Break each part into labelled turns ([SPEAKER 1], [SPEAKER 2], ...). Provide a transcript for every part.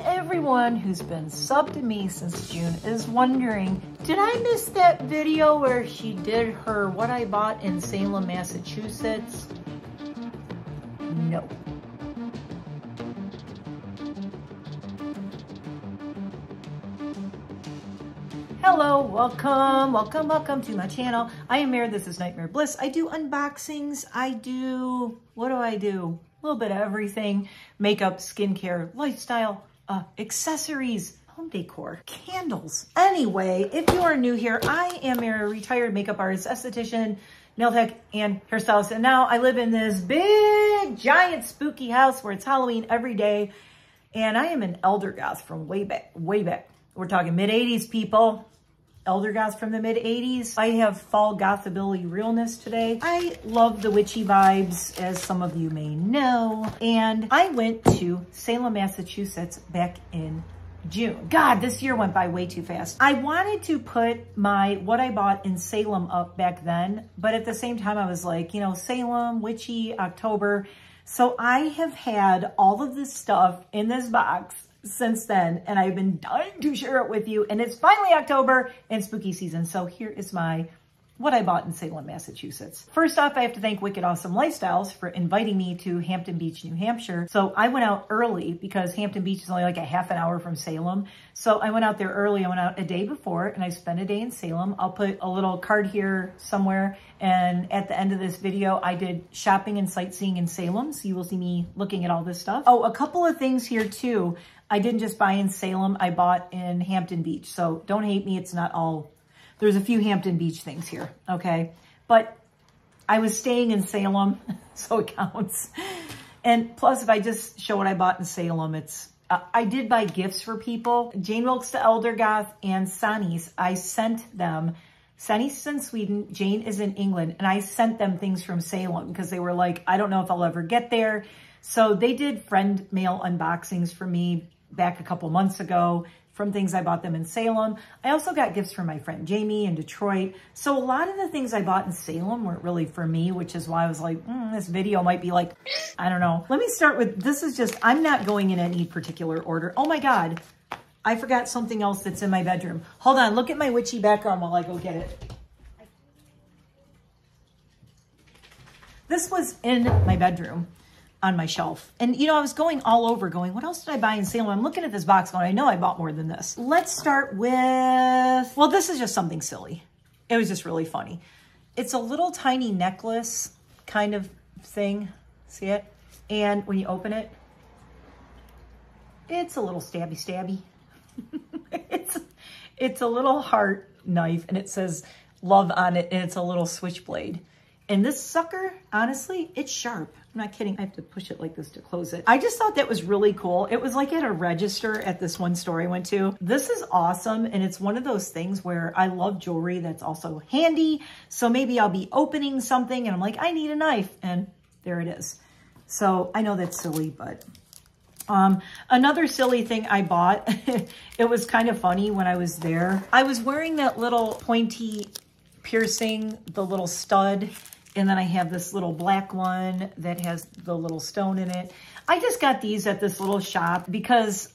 [SPEAKER 1] Everyone who's been subbed to me since June is wondering, did I miss that video where she did her what I bought in Salem, Massachusetts? No. Hello, welcome to my channel. I am Mare, this is NiteMare Bliss. I do unboxings, what do I do? A little bit of everything, makeup, skincare, lifestyle, accessories, home decor, candles. Anyway, if you are new here, I am a retired makeup artist, esthetician, nail tech, and hairstylist. And now I live in this big, giant, spooky house where it's Halloween every day. And I am an elder goth from way back, way back. We're talking mid-80s, people. Elder goth from the mid-80s. I have fall gothabilly realness today. I love the witchy vibes, as some of you may know. And I went to Salem, Massachusetts back in June. God, this year went by way too fast. I wanted to put my what I bought in Salem up back then, but at the same time I was like, you know, Salem, witchy, October. So I have had all of this stuff in this box since then, and I've been dying to share it with you. And it's finally October and spooky season. So here is my what I bought in Salem, Massachusetts. First off, I have to thank Wicked Awesome Lifestyles for inviting me to Hampton Beach, New Hampshire. So I went out early because Hampton Beach is only like a half an hour from Salem. So I went out there early. I went out a day before and I spent a day in Salem. I'll put a little card here somewhere. And at the end of this video, I did shopping and sightseeing in Salem. So you will see me looking at all this stuff. Oh, a couple of things here too. I didn't just buy in Salem. I bought in Hampton Beach. So don't hate me. It's not all. There's a few Hampton Beach things here, okay? But I was staying in Salem, so it counts. And plus, if I just show what I bought in Salem, it's, I did buy gifts for people. Jane Wilkes the Elder Goth and Sonny's, I sent them. Sonny's in Sweden, Jane is in England, and I sent them things from Salem because they were like, I don't know if I'll ever get there. So they did friend mail unboxings for me back a couple months ago from things I bought them in Salem. I also got gifts from my friend Jamie in Detroit. So a lot of the things I bought in Salem weren't really for me, which is why I was like, this video might be like, I don't know. Let me start with, this is just, I'm not going in any particular order. Oh my God, I forgot something else that's in my bedroom. Hold on, look at my witchy background while I go get it. This was in my bedroom on my shelf. And you know, I was going all over going, what else did I buy in Salem? I'm looking at this box going, I know I bought more than this. Let's start with, well, this is just something silly. It was just really funny. It's a little tiny necklace kind of thing. See it? And when you open it, it's a little stabby. It's a little heart knife and it says love on it and it's a little switchblade. And this sucker, honestly, it's sharp. I'm not kidding. I have to push it like this to close it. I just thought that was really cool. It was like at a register at this one store I went to. This is awesome. And it's one of those things where I love jewelry that's also handy. So maybe I'll be opening something and I'm like, I need a knife. And there it is. So I know that's silly, but another silly thing I bought, it was kind of funny when I was there. I was wearing that little pointy piercing, the little stud. And then I have this little black one that has the little stone in it. I just got these at this little shop because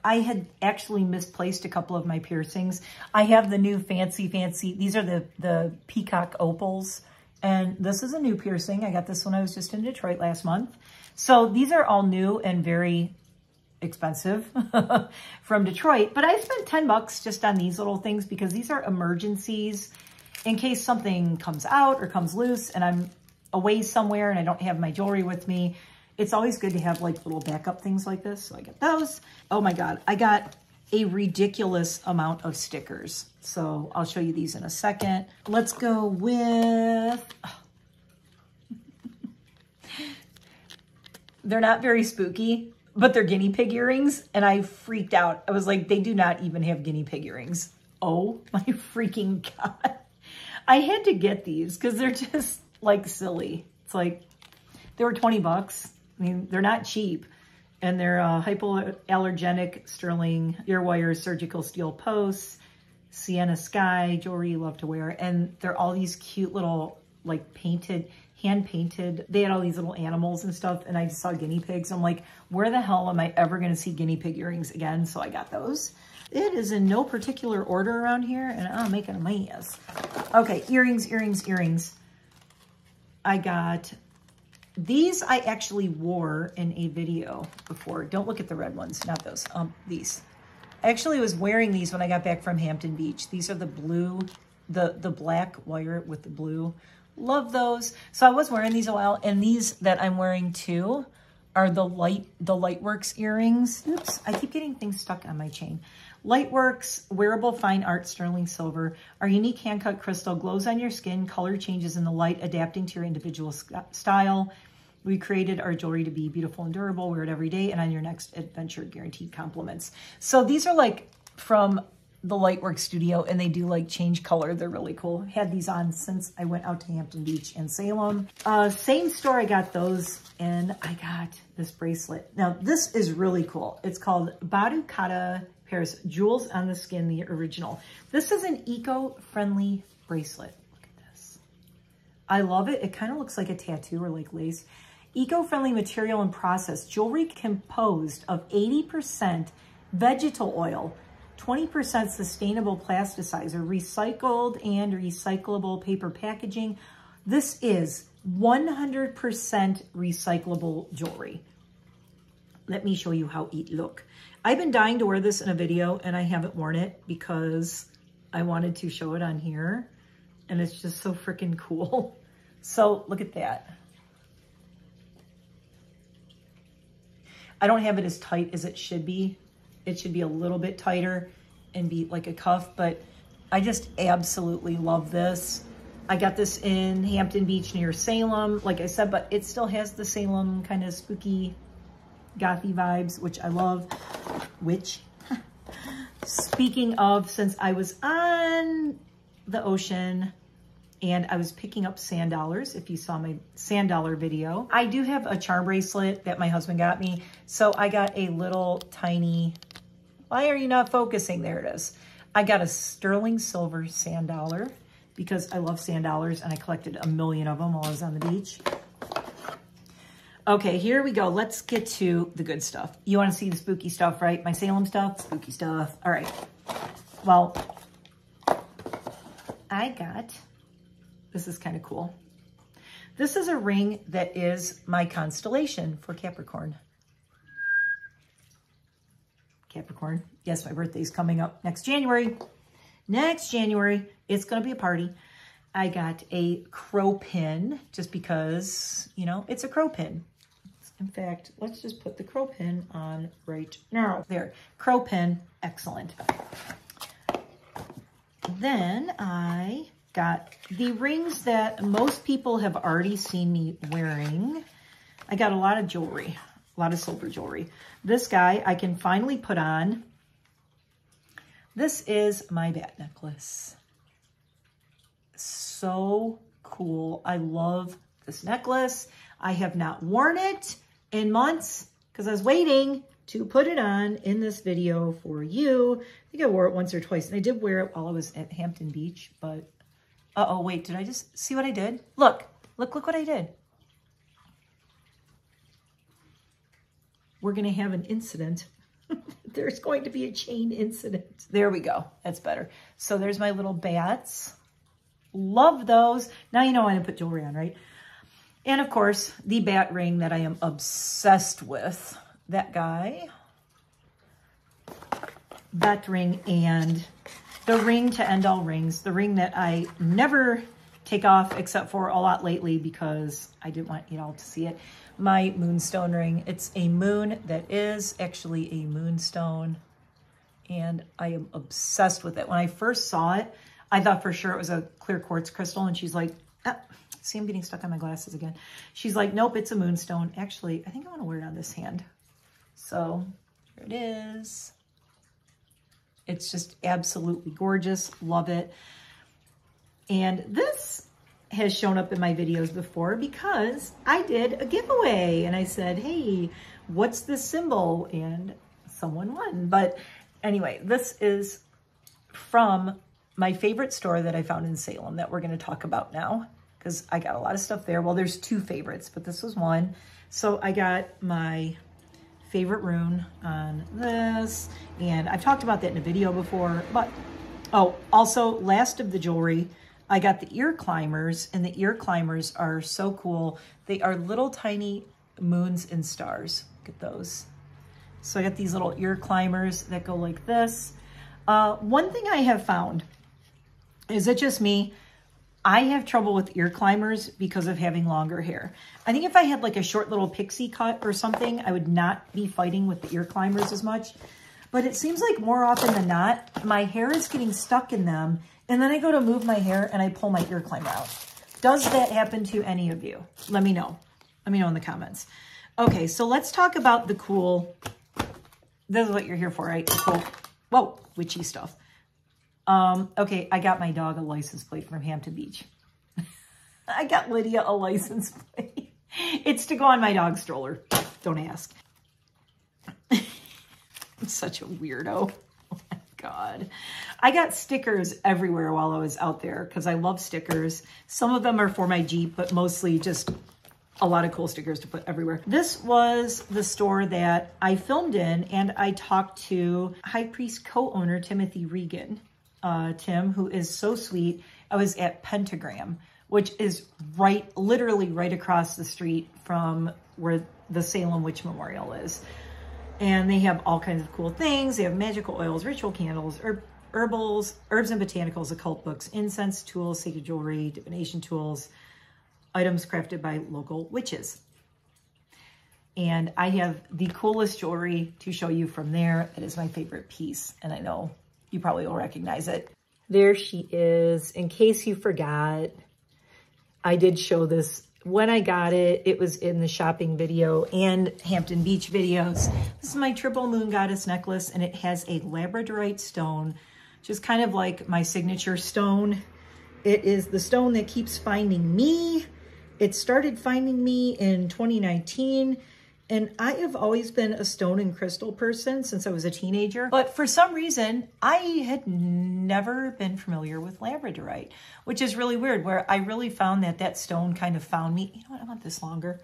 [SPEAKER 1] I had actually misplaced a couple of my piercings. I have the new fancy, these are the peacock opals. And this is a new piercing. I got this when I was just in Detroit last month. So these are all new and very expensive from Detroit. But I spent 10 bucks just on these little things because these are emergencies. In case something comes out or comes loose and I'm away somewhere and I don't have my jewelry with me, it's always good to have like little backup things like this. So I got those. Oh my God, I got a ridiculous amount of stickers. So I'll show you these in a second. Let's go with, they're not very spooky, but they're guinea pig earrings. And I freaked out. I was like, they do not even have guinea pig earrings. Oh my freaking God. I had to get these because they're just like silly. It's like, they were 20 bucks. I mean, they're not cheap. And they're hypoallergenic sterling ear wires, surgical steel posts, sienna sky, jewelry you love to wear. And they're all these cute little like painted hand painted. They had all these little animals and stuff, and I just saw guinea pigs. I'm like, where the hell am I ever going to see guinea pig earrings again? So I got those. It is in no particular order around here, and I'm making a mess. Okay, earrings, earrings, earrings. I got these. I actually wore in a video before. Don't look at the red ones, not those. These. I actually was wearing these when I got back from Hampton Beach. These are the blue, the black wire with the blue. Love those. So I was wearing these a while, and these that I'm wearing too are the Lightworks earrings. Oops, I keep getting things stuck on my chain. Lightworks wearable fine art sterling silver. Our unique hand-cut crystal glows on your skin, color changes in the light, adapting to your individual style. We created our jewelry to be beautiful and durable. Wear it every day, and on your next adventure, guaranteed compliments. So these are like from the Lightworks studio, and they do like change color. They're really cool. Had these on since I went out to Hampton Beach and Salem. Same store I got those, and I got this bracelet. Now this is really cool. It's called Bere.al Paris Jewels on the Skin, the original. This is an eco-friendly bracelet. Look at this. I love it. It kind of looks like a tattoo or like lace. Eco-friendly material and process. Jewelry composed of 80% vegetal oil, 20% sustainable plasticizer, recycled and recyclable paper packaging. This is 100% recyclable jewelry. Let me show you how it look. I've been dying to wear this in a video, and I haven't worn it because I wanted to show it on here, and it's just so freaking cool. So look at that. I don't have it as tight as it should be. It should be a little bit tighter and be like a cuff, but I just absolutely love this. I got this in Hampton Beach near Salem, like I said, but it still has the Salem kind of spooky, gothy vibes, which I love. Speaking of, since I was on the ocean and I was picking up sand dollars, if you saw my sand dollar video, I do have a charm bracelet that my husband got me. So I got a little tiny, why are you not focusing? There it is. I got a sterling silver sand dollar because I love sand dollars, and I collected a million of them while I was on the beach. Okay, here we go. Let's get to the good stuff. You want to see the spooky stuff, right? My Salem stuff, spooky stuff. All right. Well, I got, this is kind of cool. This is a ring that is my constellation for Capricorn. Capricorn. Yes, my birthday's coming up next January. Next January, it's going to be a party. I got a crow pin just because, you know, it's a crow pin. In fact, let's just put the crow pin on right now. There, crow pin, excellent. Then I got the rings that most people have already seen me wearing. I got a lot of jewelry, a lot of silver jewelry. This guy I can finally put on. This is my bat necklace. So cool. I love this necklace. I have not worn it in months because I was waiting to put it on in this video for you. I think I wore it once or twice, and I did wear it while I was at Hampton Beach, but uh-oh, wait, did I just see what I did? Look what I did. We're gonna have an incident. There's going to be a chain incident. There we go, that's better. So there's my little bats. Love those. Now you know I didn't put jewelry on, right? And of course, the bat ring that I am obsessed with. That guy. That ring, and the ring to end all rings. The ring that I never take off except for a lot lately because I didn't want you all to see it. My moonstone ring. It's a moon that is actually a moonstone, and I am obsessed with it. When I first saw it, I thought for sure it was a clear quartz crystal, and she's like, ah, see, I'm getting stuck on my glasses again. She's like, nope, it's a moonstone. Actually, I think I want to wear it on this hand. So here it is. It's just absolutely gorgeous. Love it. And this has shown up in my videos before because I did a giveaway, and I said, hey, what's this symbol? And someone won. But anyway, this is from my favorite store that I found in Salem that we're going to talk about now. because I got a lot of stuff there. Well, there's 2 favorites, but this was one. So I got my favorite rune on this, and I've talked about that in a video before, but oh, also last of the jewelry, I got the ear climbers, and the ear climbers are so cool. They are little tiny moons and stars. Look at those. So I got these little ear climbers that go like this. One thing I have found, is it just me? I have trouble with ear climbers because of having longer hair. I think if I had like a short little pixie cut or something, I would not be fighting with the ear climbers as much. But it seems like more often than not, my hair is getting stuck in them, and then I go to move my hair and I pull my ear climber out. Does that happen to any of you? Let me know. Let me know in the comments. Okay, so let's talk about the cool, this is what you're here for, right? The cool, whoa, witchy stuff. Okay, I got my dog a license plate from Hampton Beach. I got Lydia a license plate. It's to go on my dog stroller. Don't ask. I'm such a weirdo. Oh my God. I got stickers everywhere while I was out there because I love stickers. Some of them are for my Jeep, but mostly just a lot of cool stickers to put everywhere. This was the store that I filmed in, and I talked to High Priest co-owner Timothy Regan. Tim, who is so sweet. I was at Pentagram, which is literally right across the street from where the Salem Witch Memorial is. And they have all kinds of cool things. They have magical oils, ritual candles, herbs and botanicals, occult books, incense, tools, sacred jewelry, divination tools, items crafted by local witches. And I have the coolest jewelry to show you from there. It is my favorite piece, and I know you probably will recognize it. There she is. In case you forgot, I did show this when I got it. It was in the shopping video and Hampton Beach videos. This is my triple moon goddess necklace, and it has a labradorite stone, which is kind of like my signature stone. It is the stone that keeps finding me. It started finding me in 2019. And I have always been a stone and crystal person since I was a teenager. But for some reason, I had never been familiar with labradorite, which is really weird, where I really found that that stone kind of found me. You know what, I want this longer.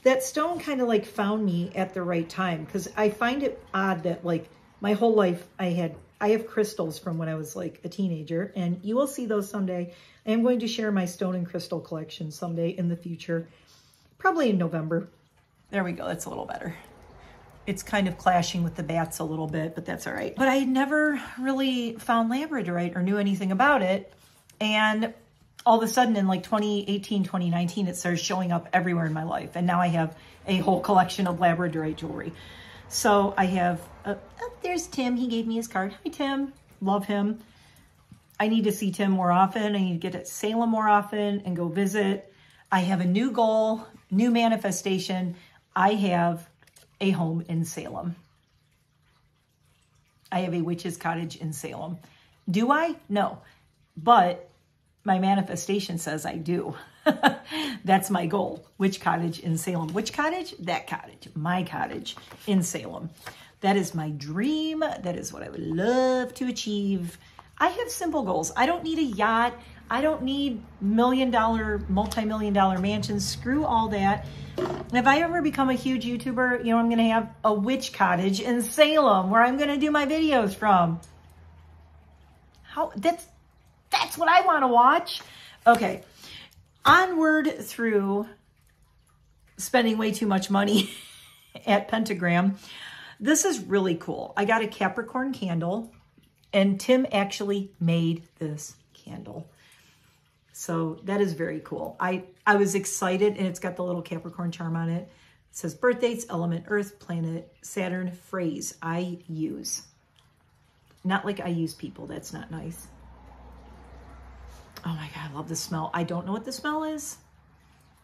[SPEAKER 1] That stone kind of like found me at the right time, because I find it odd that like my whole life I have crystals from when I was like a teenager, and you will see those someday. I am going to share my stone and crystal collection someday in the future, probably in November. There we go. That's a little better. It's kind of clashing with the bats a little bit, but that's all right. But I had never really found labradorite or knew anything about it. And all of a sudden in like 2018, 2019, it started showing up everywhere in my life. And now I have a whole collection of labradorite jewelry. So I have, oh, there's Tim. He gave me his card. Hi, Tim. Love him. I need to see Tim more often. I need to get to Salem more often and go visit. I have a new goal, new manifestation. I have a home in Salem. I have a witch's cottage in Salem. Do I? No. But my manifestation says I do. That's my goal. Witch cottage in Salem. Which cottage? That cottage. My cottage in Salem. That is my dream. That is what I would love to achieve. I have simple goals. I don't need a yacht. I don't need $1,000,000, multi-million-dollar mansions. Screw all that. If I ever become a huge YouTuber, you know, I'm going to have a witch cottage in Salem where I'm going to do my videos from. That's what I want to watch. Okay. Onward through spending way too much money at Pentagram. This is really cool. I got a Capricorn candle, and Tim actually made this candle. So that is very cool. I was excited, and it's got the little Capricorn charm on it. It says birth dates, element, Earth, planet, Saturn, phrase I use. Not like I use people. That's not nice. Oh my God, I love the smell. I don't know what the smell is,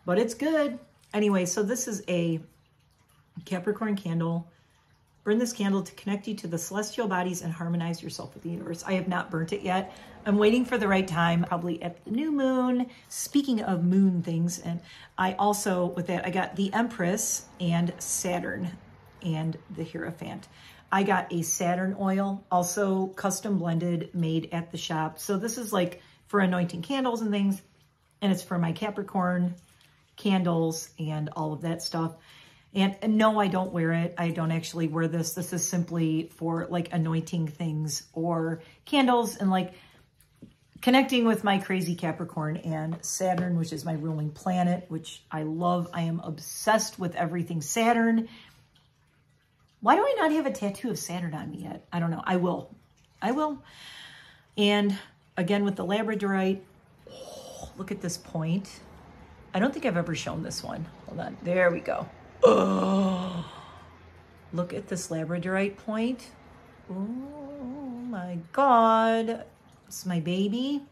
[SPEAKER 1] but it's good. Anyway, so this is a Capricorn candle. Burn this candle to connect you to the celestial bodies and harmonize yourself with the universe. I have not burnt it yet. I'm waiting for the right time, probably at the new moon. Speaking of moon things, and I also, with that, I got the Empress and Saturn and the Hierophant. I got a Saturn oil, also custom blended, made at the shop. So this is like for anointing candles and things. and it's for my Capricorn candles and all of that stuff. And no, I don't wear it. I don't actually wear this. This is simply for like anointing things or candles and like connecting with my crazy Capricorn and Saturn, which is my ruling planet, which I love. I am obsessed with everything Saturn. Why do I not have a tattoo of Saturn on me yet? I don't know. I will. I will. And again, with the Labradorite, oh, look at this point. I don't think I've ever shown this one. Hold on. There we go. Oh, look at this Labradorite point. Oh my God. It's my baby.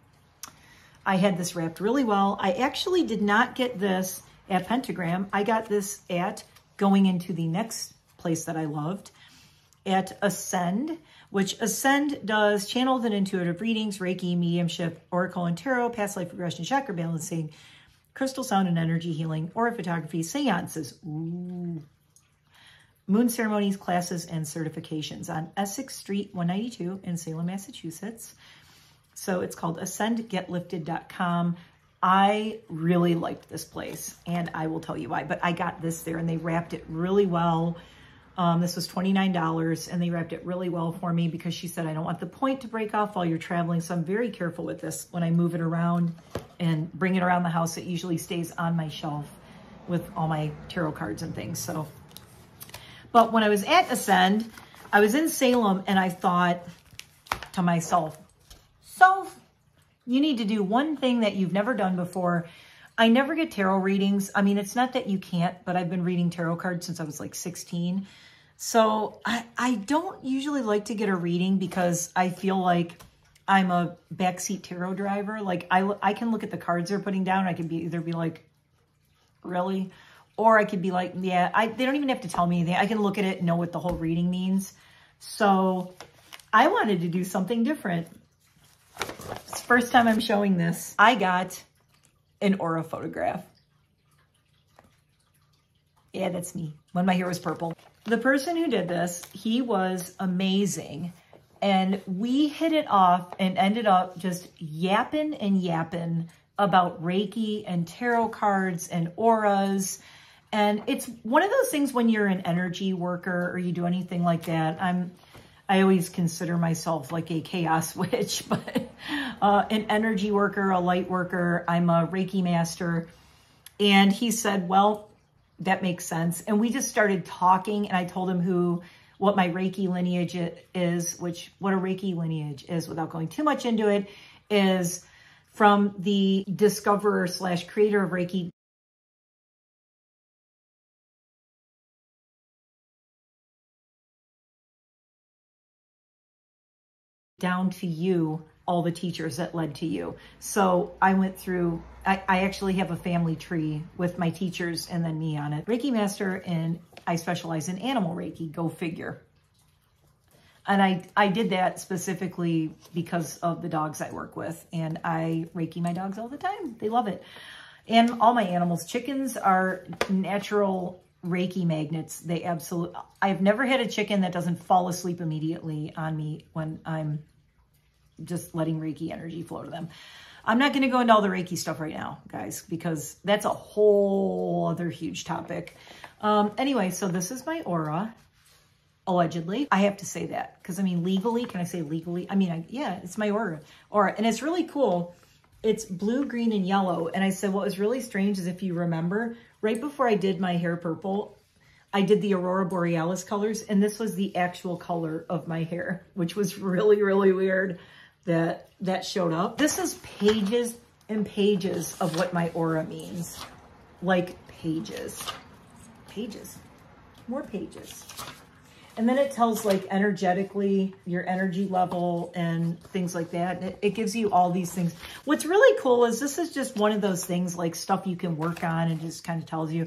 [SPEAKER 1] I had this wrapped really well. I actually did not get this at Pentagram. I got this at going into the next place that I loved, at Ascend, which Ascend does channeled and intuitive readings, Reiki, mediumship, Oracle and Tarot, past life regression, chakra balancing, crystal sound and energy healing, aura photography, seances, ooh, moon ceremonies, classes, and certifications on Essex Street 192 in Salem, Massachusetts. So it's called ascendgetlifted.com. I really liked this place, and I will tell you why, but I got this there, and they wrapped it really well. This was $29, and they wrapped it really well for me because she said, I don't want the point to break off while you're traveling, so I'm very careful with this. When I move it around and bring it around the house, it usually stays on my shelf with all my tarot cards and things. So, but when I was at Ascend, I was in Salem, and I thought to myself, so you need to do one thing that you've never done before. I never get tarot readings. I mean, it's not that you can't, but I've been reading tarot cards since I was like 16. So I don't usually like to get a reading because I feel like I'm a backseat tarot driver. Like I can look at the cards they're putting down. I can either be like, really? Or I could be like, yeah, they don't even have to tell me anything. I can look at it and know what the whole reading means. So I wanted to do something different. It's the first time I'm showing this. I got an aura photograph. Yeah, that's me when my hair was purple. The person who did this, he was amazing. And we hit it off and ended up just yapping and yapping about Reiki and tarot cards and auras. And it's one of those things when you're an energy worker or you do anything like that. I always consider myself like a chaos witch, but an energy worker, a light worker. I'm a Reiki master. And he said, well, that makes sense. And we just started talking, and I told him what my Reiki lineage is, what a Reiki lineage is without going too much into it, is from the discoverer / creator of Reiki, down to you, all the teachers that led to you. So I went through, I actually have a family tree with my teachers and then me on it. Reiki master, and I specialize in animal Reiki, go figure. And I did that specifically because of the dogs I work with, and I Reiki my dogs all the time. They love it. And all my animals. Chickens are natural Reiki magnets. They absolutely, I've never had a chicken that doesn't fall asleep immediately on me when I'm just letting Reiki energy flow to them. I'm not going to go into all the Reiki stuff right now, guys, because that's a whole other huge topic. Anyway, so this is my aura, allegedly. I have to say that because, I mean, legally, can I say legally? I mean, yeah, it's my aura. And it's really cool. It's blue, green, and yellow. And I said, what was really strange is if you remember, right before I did my hair purple, I did the Aurora Borealis colors, and this was the actual color of my hair, which was really, really weird that showed up. This is pages and pages of what my aura means. Like pages, more pages. And then it tells like energetically your energy level and things like that. And it gives you all these things. What's really cool is this is just one of those things, like stuff you can work on, and just kind of tells you.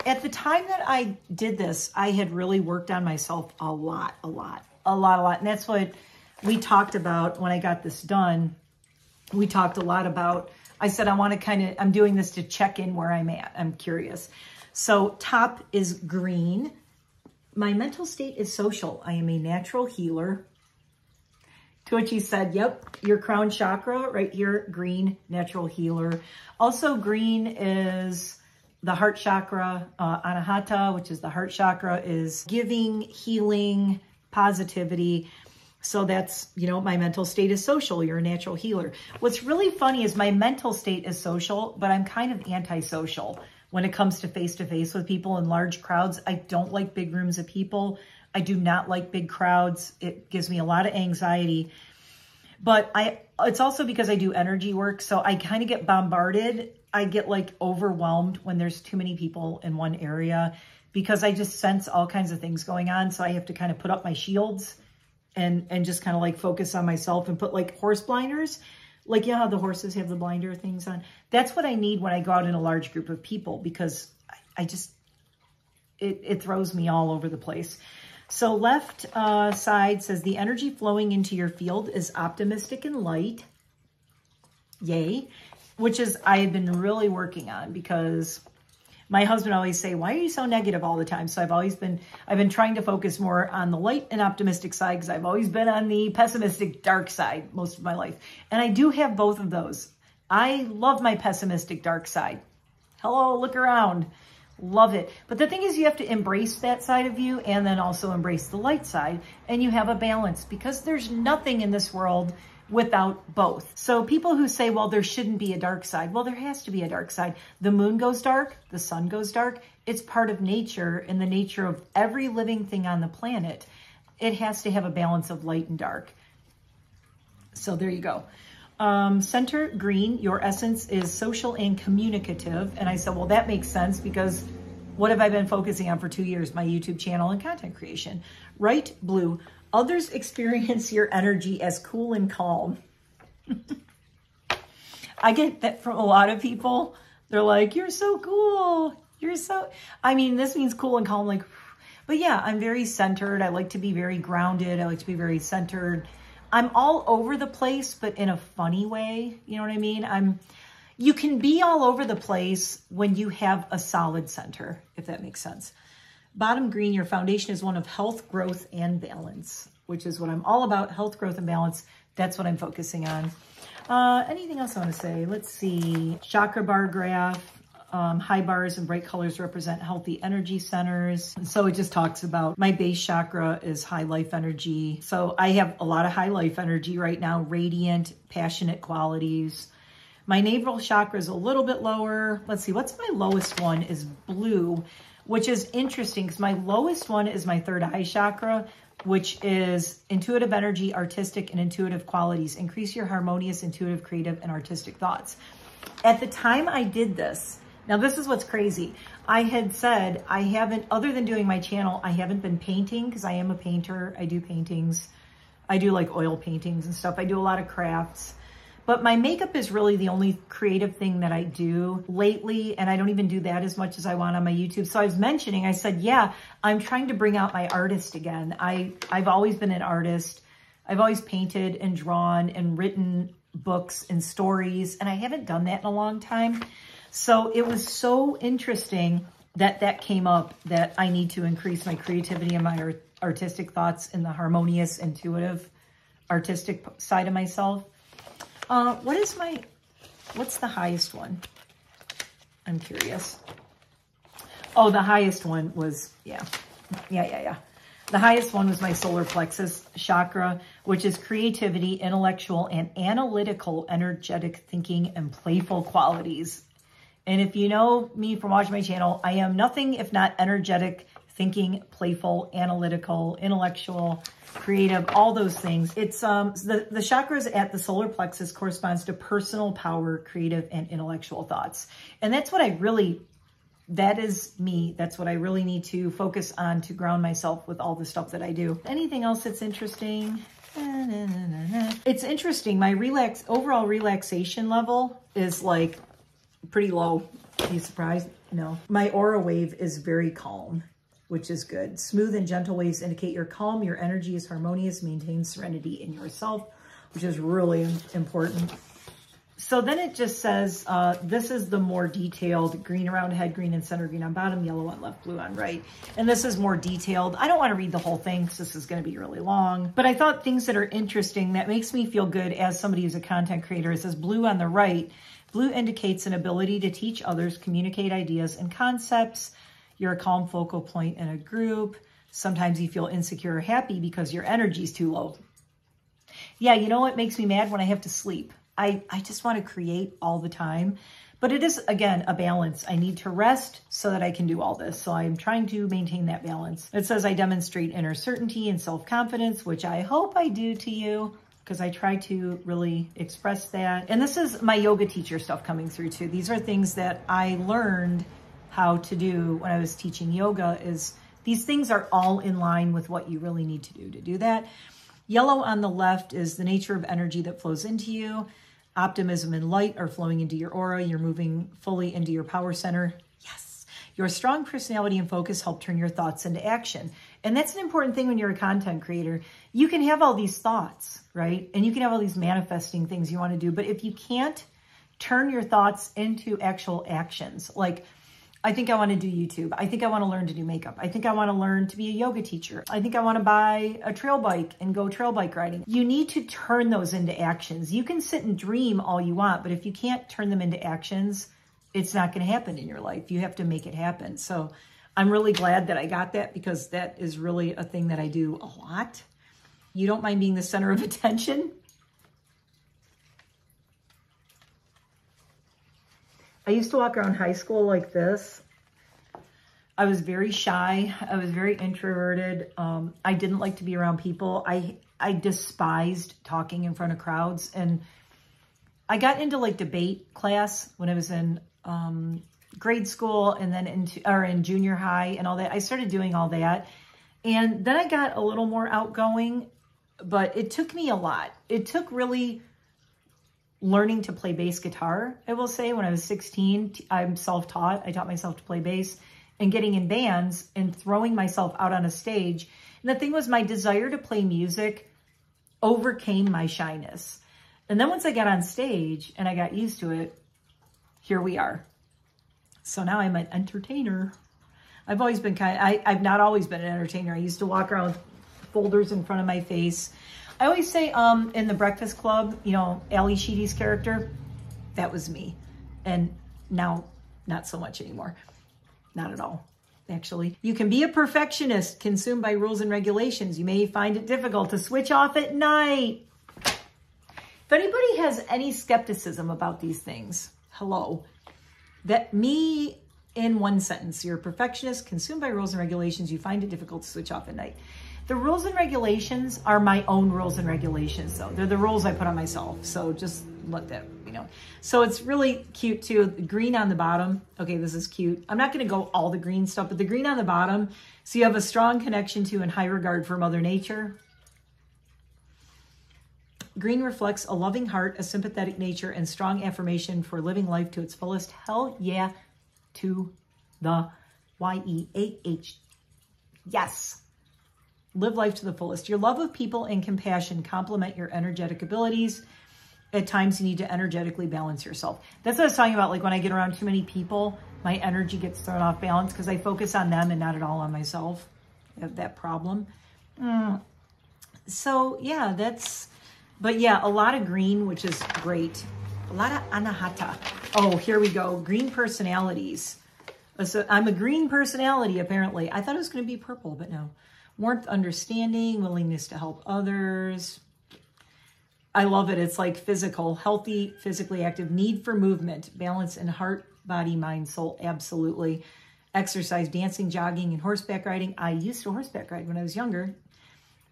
[SPEAKER 1] At the time that I did this, I had really worked on myself a lot. And that's what we talked about when I got this done. We talked a lot about, I said, I want to I'm doing this to check in where I'm at. I'm curious. So top is green. My mental state is social. I am a natural healer. Twitchy said, yep, your crown chakra right here, green, natural healer. Also green is the heart chakra. Anahata, which is the heart chakra, is giving, healing, positivity. So that's, you know, my mental state is social. You're a natural healer. What's really funny is my mental state is social, but I'm kind of antisocial when it comes to face with people in large crowds. I don't like big rooms of people. I do not like big crowds. It gives me a lot of anxiety. But it's also because I do energy work, so I kind of get bombarded. I get like overwhelmed when there's too many people in one area because I just sense all kinds of things going on. So I have to kind of put up my shields and just kind of like focus on myself and put like horse blinders. Like, you know how the horses have the blinder things on? That's what I need when I go out in a large group of people because it throws me all over the place. So left side says the energy flowing into your field is optimistic and light. Yay. Which is, I have been really working on because my husband always say, why are you so negative all the time? So I've been trying to focus more on the light and optimistic side because I've always been on the pessimistic dark side most of my life. And I do have both of those. I love my pessimistic dark side. Hello, look around. Love it. But the thing is you have to embrace that side of you and then also embrace the light side. And you have a balance because there's nothing in this world without both. So people who say, well, there shouldn't be a dark side. Well, there has to be a dark side. The moon goes dark. The sun goes dark. It's part of nature and the nature of every living thing on the planet. It has to have a balance of light and dark. So there you go. Center green, your essence is social and communicative. And I said, well, that makes sense because what have I been focusing on for 2 years? My YouTube channel and content creation. Right blue, others experience your energy as cool and calm. I get that from a lot of people. They're like, you're so cool. You're so, I mean, this means cool and calm. Like, but yeah, I'm very centered. I like to be very grounded. I like to be very centered. I'm all over the place, but in a funny way. You know what I mean? You can be all over the place when you have a solid center, if that makes sense. Bottom green, your foundation is one of health, growth, and balance, which is what I'm all about. Health, growth, and balance. That's what I'm focusing on. Anything else I want to say? Let's see. Chakra bar graph. High bars and bright colors represent healthy energy centers. And so it just talks about my base chakra is high life energy. So I have a lot of high life energy right now, radiant, passionate qualities. My navel chakra is a little bit lower. Let's see, what's my lowest one is blue, which is interesting because my lowest one is my third eye chakra, which is intuitive energy, artistic, and intuitive qualities. Increase your harmonious, intuitive, creative, and artistic thoughts. At the time I did this, now this is what's crazy. I had said I haven't, other than doing my channel, I haven't been painting because I am a painter. I do paintings. I do like oil paintings and stuff. I do a lot of crafts. But my makeup is really the only creative thing that I do lately, and I don't even do that as much as I want on my YouTube. So I was mentioning, I said, yeah, I'm trying to bring out my artist again. I've always been an artist. I've always painted and drawn and written books and stories, and I haven't done that in a long time. So it was so interesting that that came up, that I need to increase my creativity and my artistic thoughts in the harmonious, intuitive, artistic side of myself. What's the highest one? I'm curious. Oh, the highest one was, yeah. The highest one was my solar plexus chakra, which is creativity, intellectual, and analytical, energetic thinking, and playful qualities. And if you know me from watching my channel, I am nothing if not energetic, thinking, playful, analytical, intellectual, creative, all those things. It's the chakras at the solar plexus corresponds to personal power, creative, and intellectual thoughts. And that's what that is me. That's what I really need to focus on to ground myself with all the stuff that I do. Anything else that's interesting? It's interesting. My overall relaxation level is like pretty low. Are you surprised? No. My aura wave is very calm, which is good. Smooth and gentle waves indicate you're calm, your energy is harmonious, maintain serenity in yourself, which is really important. So then it just says, this is the more detailed: green around head, green in center, green on bottom, yellow on left, blue on right. And this is more detailed. I don't want to read the whole thing because this is going to be really long, but I thought things that are interesting, that makes me feel good as somebody who's a content creator. It says blue on the right. Blue indicates an ability to teach others, communicate ideas and concepts. You're a calm focal point in a group. Sometimes you feel insecure or happy because your energy's too low. Yeah, you know what makes me mad? When I have to sleep. I just want to create all the time. But it is, again, a balance. I need to rest so that I can do all this. So I'm trying to maintain that balance. It says I demonstrate inner certainty and self-confidence, which I hope I do to you, because I try to really express that. And this is my yoga teacher stuff coming through too. These are things that I learned how to do when I was teaching yoga. Is these things are all in line with what you really need to do that. Yellow on the left is the nature of energy that flows into you. Optimism and light are flowing into your aura. You're moving fully into your power center. Yes. Your strong personality and focus help turn your thoughts into action. And that's an important thing when you're a content creator. You can have all these thoughts, right? And you can have all these manifesting things you want to do. But if you can't turn your thoughts into actual actions, like, I think I want to do YouTube. I think I want to learn to do makeup. I think I want to learn to be a yoga teacher. I think I want to buy a trail bike and go trail bike riding. You need to turn those into actions. You can sit and dream all you want, but if you can't turn them into actions, it's not going to happen in your life. You have to make it happen. So I'm really glad that I got that, because that is really a thing that I do a lot. You don't mind being the center of attention? I used to walk around high school like this. I was very shy. I was very introverted. I didn't like to be around people. I despised talking in front of crowds. And I got into like debate class when I was in grade school, and then in junior high and all that. I started doing all that. And then I got a little more outgoing, but it took me a lot. It took really learning to play bass guitar, I will say. When I was 16, I'm self-taught. I taught myself to play bass, and getting in bands and throwing myself out on a stage. And the thing was, my desire to play music overcame my shyness. And then once I got on stage and I got used to it, here we are. So now I'm an entertainer. I've always been I've not always been an entertainer. I used to walk around with folders in front of my face. I always say in The Breakfast Club, you know, Ali Sheedy's character, that was me. And now, not so much anymore. Not at all, actually. You can be a perfectionist, consumed by rules and regulations. You may find it difficult to switch off at night. If anybody has any skepticism about these things, hello. That me in one sentence: you're a perfectionist, consumed by rules and regulations. You find it difficult to switch off at night. The rules and regulations are my own rules and regulations, though. They're the rules I put on myself. So just let that, you know. So it's really cute, too. The green on the bottom. Okay, this is cute. I'm not going to go all the green stuff, but the green on the bottom. So you have a strong connection to and high regard for Mother Nature. Green reflects a loving heart, a sympathetic nature, and strong affirmation for living life to its fullest. Hell yeah to the YEAH. Yes. Live life to the fullest. Your love of people and compassion complement your energetic abilities. At times, you need to energetically balance yourself. That's what I was talking about. Like when I get around too many people, my energy gets thrown off balance because I focus on them and not at all on myself. I have that problem. So yeah, but yeah, a lot of green, which is great. A lot of anahata. Oh, here we go. Green personalities. So I'm a green personality, apparently. I thought it was going to be purple, but no. Warmth, understanding, willingness to help others. I love it. It's like physical, healthy, physically active, need for movement, balance in heart, body, mind, soul. Absolutely. Exercise, dancing, jogging, and horseback riding. I used to horseback ride when I was younger,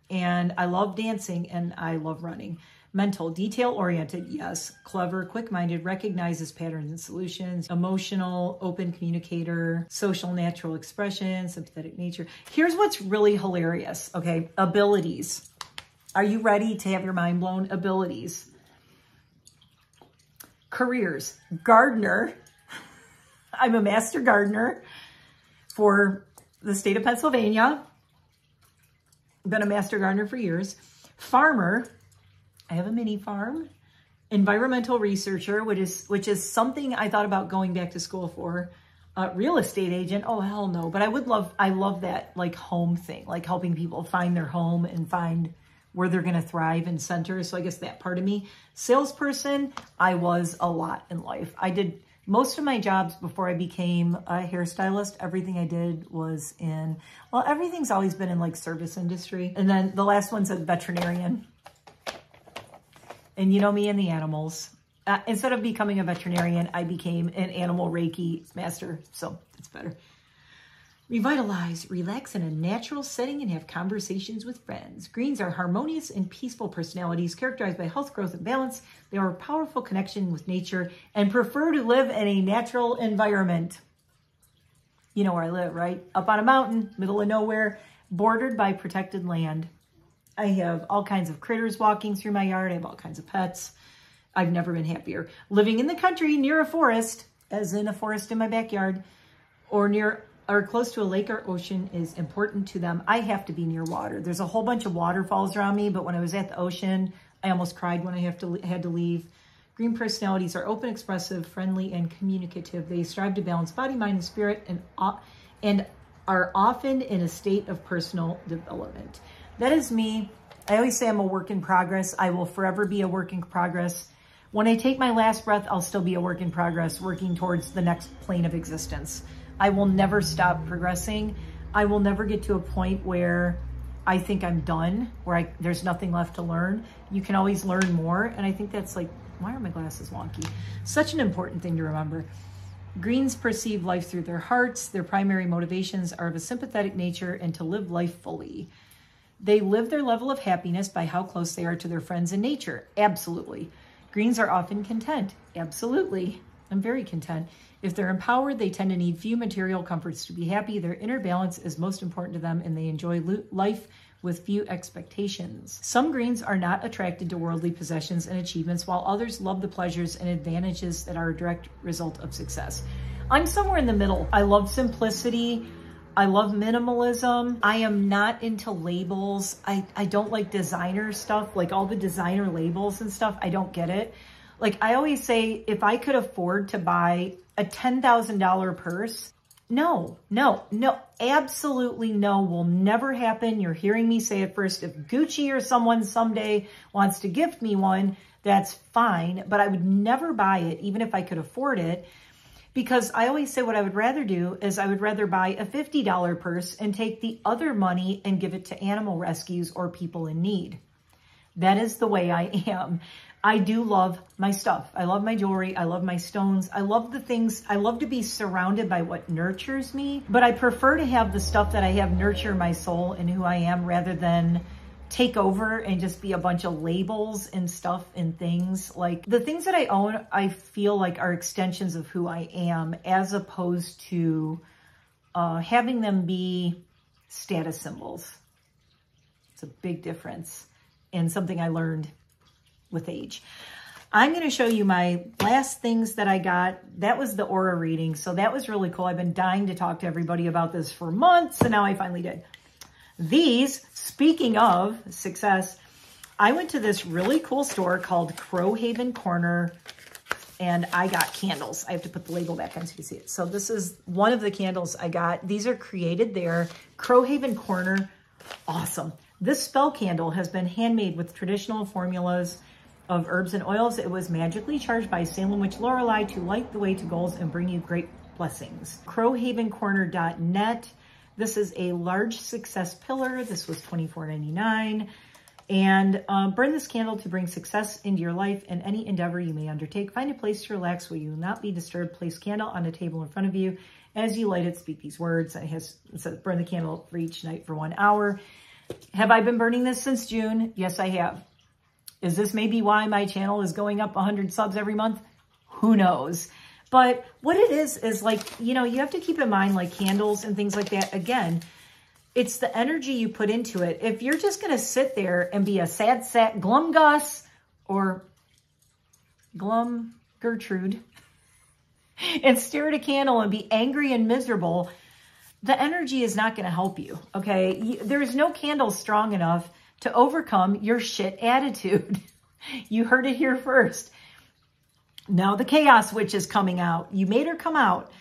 [SPEAKER 1] and I love dancing and I love running. Mental, detail-oriented, yes. Clever, quick-minded, recognizes patterns and solutions. Emotional, open communicator. Social, natural expression. Sympathetic nature. Here's what's really hilarious, okay? Abilities. Are you ready to have your mind blown? Abilities. Careers. Gardener. I'm a master gardener for the state of Pennsylvania. Been a master gardener for years. Farmer. I have a mini farm environmental researcher, which is something I thought about going back to school for. Real estate agent, oh hell no. But I love that like home thing, like helping people find their home and find where they're gonna thrive and center. So I guess that part of me. Salesperson, I was a lot in life. I did most of my jobs before I became a hairstylist. Everything I did was in, well, everything's always been in like service industry. And then the last one said veterinarian. And you know me and the animals. Instead of becoming a veterinarian, I became an animal Reiki master. So it's better. Revitalize, relax in a natural setting and have conversations with friends. Greens are harmonious and peaceful personalities characterized by health, growth, and balance. They are a powerful connection with nature and prefer to live in a natural environment. You know where I live, right? Up on a mountain, middle of nowhere, bordered by protected land. I have all kinds of critters walking through my yard. I have all kinds of pets. I've never been happier. Living in the country near a forest, as in a forest in my backyard, or near or close to a lake or ocean is important to them. I have to be near water. There's a whole bunch of waterfalls around me, but when I was at the ocean, I almost cried when I had to leave. Green personalities are open, expressive, friendly, and communicative. They strive to balance body, mind, and spirit, and are often in a state of personal development. That is me. I always say I'm a work in progress. I will forever be a work in progress. When I take my last breath, I'll still be a work in progress, working towards the next plane of existence. I will never stop progressing. I will never get to a point where I think I'm done, where there's nothing left to learn. You can always learn more. And I think that's like, why are my glasses wonky? Such an important thing to remember. Greens perceive life through their hearts. Their primary motivations are of a sympathetic nature and to live life fully. They live their level of happiness by how close they are to their friends and nature. Absolutely. Greens are often content. Absolutely. I'm very content. If they're empowered, they tend to need few material comforts to be happy. Their inner balance is most important to them, and they enjoy life with few expectations. Some greens are not attracted to worldly possessions and achievements, while others love the pleasures and advantages that are a direct result of success. I'm somewhere in the middle. I love simplicity. I love minimalism. I am not into labels. I don't like designer stuff, like all the designer labels and stuff. I don't get it. Like I always say, if I could afford to buy a $10,000 purse, no, absolutely no, will never happen. You're hearing me say it first. If Gucci or someone someday wants to gift me one, that's fine, but I would never buy it, even if I could afford it. Because I always say what I would rather do is I would rather buy a $50 purse and take the other money and give it to animal rescues or people in need. That is the way I am. I do love my stuff. I love my jewelry. I love my stones. I love the things. I love to be surrounded by what nurtures me, but I prefer to have the stuff that I have nurture my soul and who I am rather than take over and just be a bunch of labels and stuff and things. Like the things that I own, I feel like are extensions of who I am, as opposed to having them be status symbols. It's a big difference and something I learned with age. I'm going to show you my last things that I got. That was the aura reading. So that was really cool. I've been dying to talk to everybody about this for months, and now I finally did. These, speaking of success, I went to this really cool store called Crowhaven Corner, and I got candles. I have to put the label back on so you can see it. So this is one of the candles I got. These are created there. Crowhaven Corner, awesome. This spell candle has been handmade with traditional formulas of herbs and oils. It was magically charged by Salem Witch Lorelei to light the way to goals and bring you great blessings. Crowhavencorner.net. This is a large success pillar. This was $24.99. And burn this candle to bring success into your life and any endeavor you may undertake. Find a place to relax where you will not be disturbed. Place candle on a table in front of you. As you light it, speak these words. It says burn the candle for each night for 1 hour. Have I been burning this since June? Yes, I have. Is this maybe why my channel is going up 100 subs every month? Who knows? But what it is like, you know, you have to keep in mind like candles and things like that. Again, it's the energy you put into it. If you're just going to sit there and be a sad sack glum Gus or glum Gertrude and stare at a candle and be angry and miserable, the energy is not going to help you, okay? There is no candle strong enough to overcome your shit attitude. You heard it here first. Now the chaos witch is coming out. You made her come out.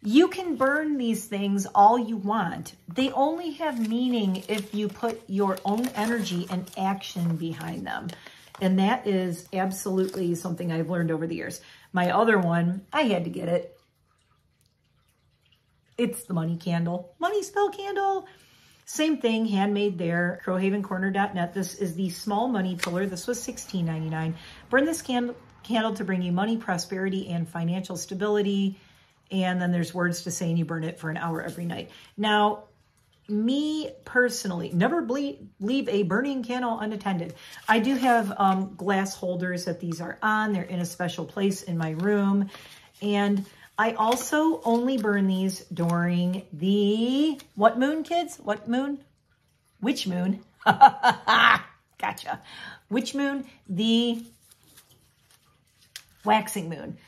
[SPEAKER 1] You can burn these things all you want. They only have meaning if you put your own energy and action behind them. And that is absolutely something I've learned over the years. My other one, I had to get it. It's the money candle. Money spell candle. Same thing, handmade there, crowhavencorner.net. This is the small money pillar. This was $16.99. Burn this candle to bring you money, prosperity, and financial stability. And then there's words to say, and you burn it for an hour every night. Now, me personally, never leave a burning candle unattended. I do have glass holders that these are on. They're in a special place in my room. And I also only burn these during the, what moon, kids? What moon? Which moon? Gotcha. Which moon? The waxing moon.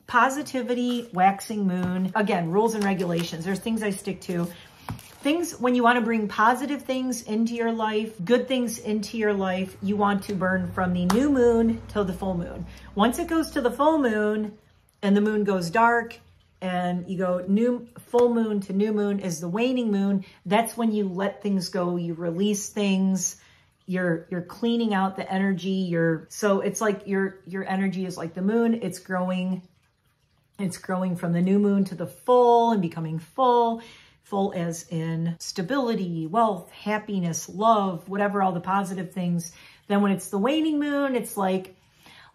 [SPEAKER 1] Positivity, waxing moon. Again, rules and regulations. There's things I stick to. Things, when you want to bring positive things into your life, good things into your life, you want to burn from the new moon till the full moon. Once it goes to the full moon and the moon goes dark and you go full moon to new moon is the waning moon. That's when you let things go. You release things. You're cleaning out the energy. So it's like your energy is like the moon. It's growing. It's growing from the new moon to the full and becoming full. Full as in stability, wealth, happiness, love, whatever, all the positive things. Then when it's the waning moon, it's like,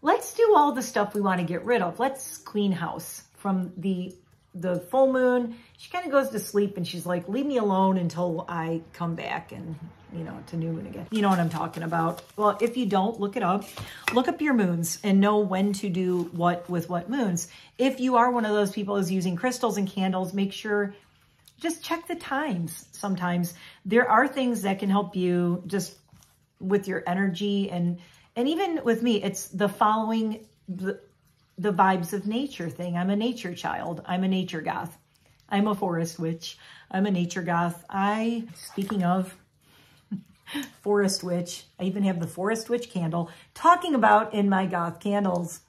[SPEAKER 1] let's do all the stuff we want to get rid of. Let's clean house. From the full moon, she kind of goes to sleep and she's like, leave me alone until I come back and, to new moon again. You know what I'm talking about. Well, if you don't, look it up. Look up your moons and know when to do what with what moons. If you are one of those people who's using crystals and candles, make sure, just check the times. Sometimes there are things that can help you just with your energy and even with me, it's the following the vibes of nature thing. I'm a nature child. I'm a nature goth. I'm a forest witch. I'm a nature goth. Speaking of forest witch, I even have the forest witch candle talking about in my goth candles,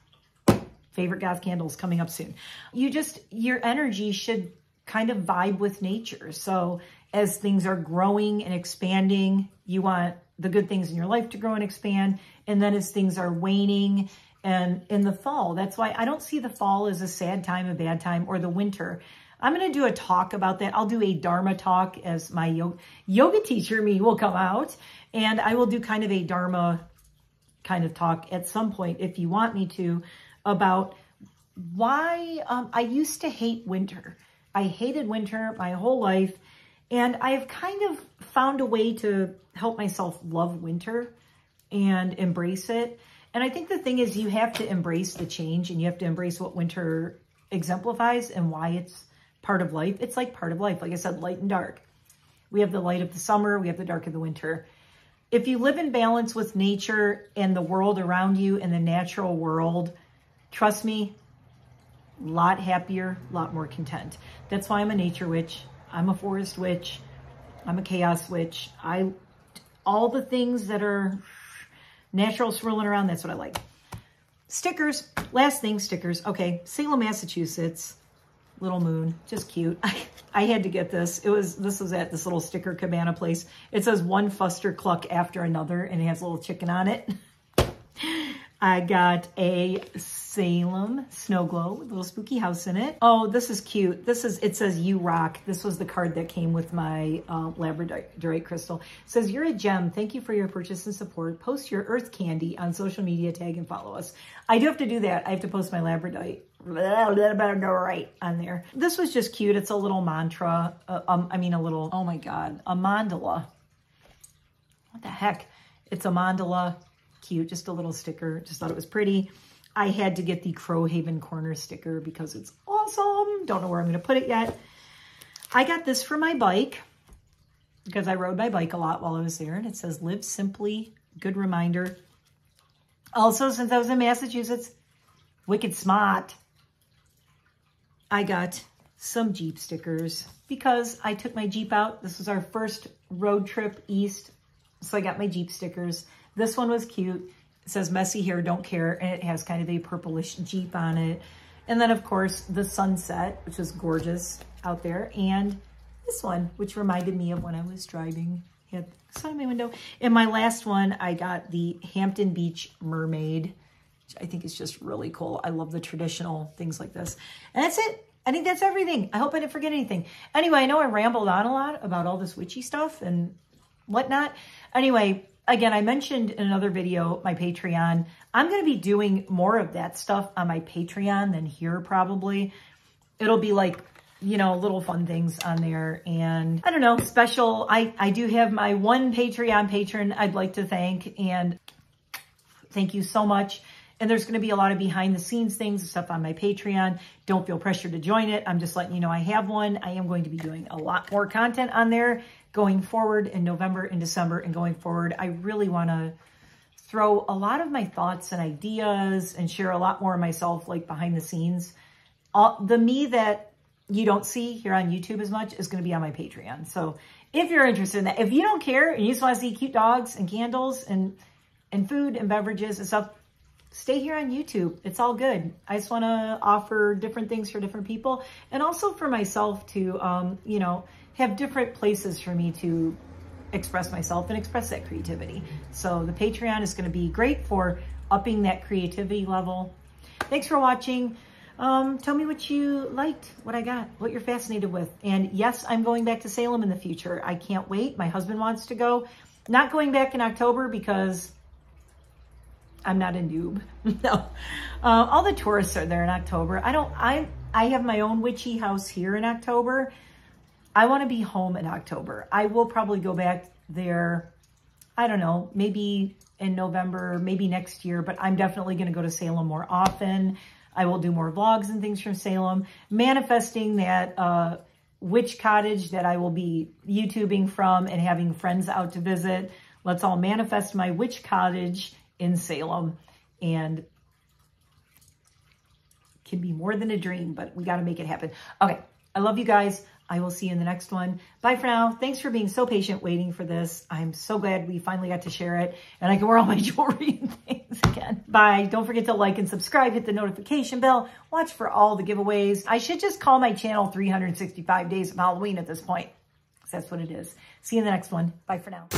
[SPEAKER 1] favorite goth candles coming up soon. Your energy should kind of vibe with nature. So as things are growing and expanding, you want the good things in your life to grow and expand. And then as things are waning and in the fall, that's why I don't see the fall as a sad time, a bad time, or the winter. I'm going to do a talk about that. I'll do a Dharma talk as my yoga teacher, me, will come out. And I will do kind of a Dharma kind of talk at some point, if you want me to, about why I used to hate winter. I hated winter my whole life. And I've kind of found a way to help myself love winter and embrace it. And I think the thing is you have to embrace the change and you have to embrace what winter exemplifies and why it's part of life. It's like part of life. Like I said, light and dark. We have the light of the summer. We have the dark of the winter. If you live in balance with nature and the world around you and the natural world, trust me, a lot happier, a lot more content. That's why I'm a nature witch. I'm a forest witch. I'm a chaos witch. All the things that are natural swirling around, that's what I like. Stickers. Last thing, stickers. Okay, Salem, Massachusetts. Little moon. Just cute. I had to get this. This was at this little sticker cabana place. It says one fuster cluck after another, and it has a little chicken on it. I got a Salem snow globe with a little spooky house in it. Oh, this is cute. It says you rock. This was the card that came with my labradorite crystal. It says, you're a gem. Thank you for your purchase and support. Post your earth candy on social media, tag and follow us. I do have to do that. I have to post my labradorite on there. This was just cute. It's a little mantra. Oh my God, a mandala. What the heck? It's a mandala. Cute, just a little sticker. Just thought it was pretty. I had to get the Crowhaven Corner sticker because it's awesome. Don't know where I'm going to put it yet. I got this for my bike because I rode my bike a lot while I was there. And it says, live simply. Good reminder. Also, since I was in Massachusetts, wicked smart, I got some Jeep stickers because I took my Jeep out. This was our first road trip east. So I got my Jeep stickers. This one was cute. It says messy hair, don't care. And it has kind of a purplish Jeep on it. And then of course the sunset, which is gorgeous out there. And this one, which reminded me of when I was driving. Had the sun in my window. And my last one, I got the Hampton Beach Mermaid, which I think is just really cool. I love the traditional things like this. And that's it. I think that's everything. I hope I didn't forget anything. Anyway, I know I rambled on a lot about all this witchy stuff and whatnot. Anyway, again, I mentioned in another video, my Patreon. I'm going to be doing more of that stuff on my Patreon than here probably. It'll be like, you know, little fun things on there. And I don't know, special. I do have my one Patreon patron I'd like to thank. And thank you so much. And there's going to be a lot of behind the scenes things and stuff on my Patreon. Don't feel pressured to join it. I'm just letting you know I have one. I am going to be doing a lot more content on there going forward in November and December and going forward. I really want to throw a lot of my thoughts and ideas and share a lot more of myself, like behind the scenes. The me that you don't see here on YouTube as much is going to be on my Patreon. So if you're interested in that, if you don't care and you just want to see cute dogs and candles and food and beverages and stuff, stay here on YouTube. It's all good. I just want to offer different things for different people and also for myself to, you know, have different places for me to express myself and express that creativity. So the Patreon is going to be great for upping that creativity level. Thanks for watching. Tell me what you liked, what I got, what you're fascinated with. And yes, I'm going back to Salem in the future. I can't wait. My husband wants to go. Not going back in October because I'm not a noob. No. All the tourists are there in October. I have my own witchy house here in October. I want to be home in October. I will probably go back there, I don't know, maybe in November, maybe next year, but I'm definitely going to go to Salem more often. I will do more vlogs and things from Salem, manifesting that witch cottage that I will be YouTubing from and having friends out to visit. Let's all manifest my witch cottage in Salem, and it can be more than a dream, but we got to make it happen. Okay. I love you guys. I will see you in the next one. Bye for now. Thanks for being so patient waiting for this. I'm so glad we finally got to share it and I can wear all my jewelry and things again. Bye. Don't forget to like and subscribe, hit the notification bell, watch for all the giveaways. I should just call my channel 365 Days of Halloween at this point, because that's what it is. See you in the next one. Bye for now.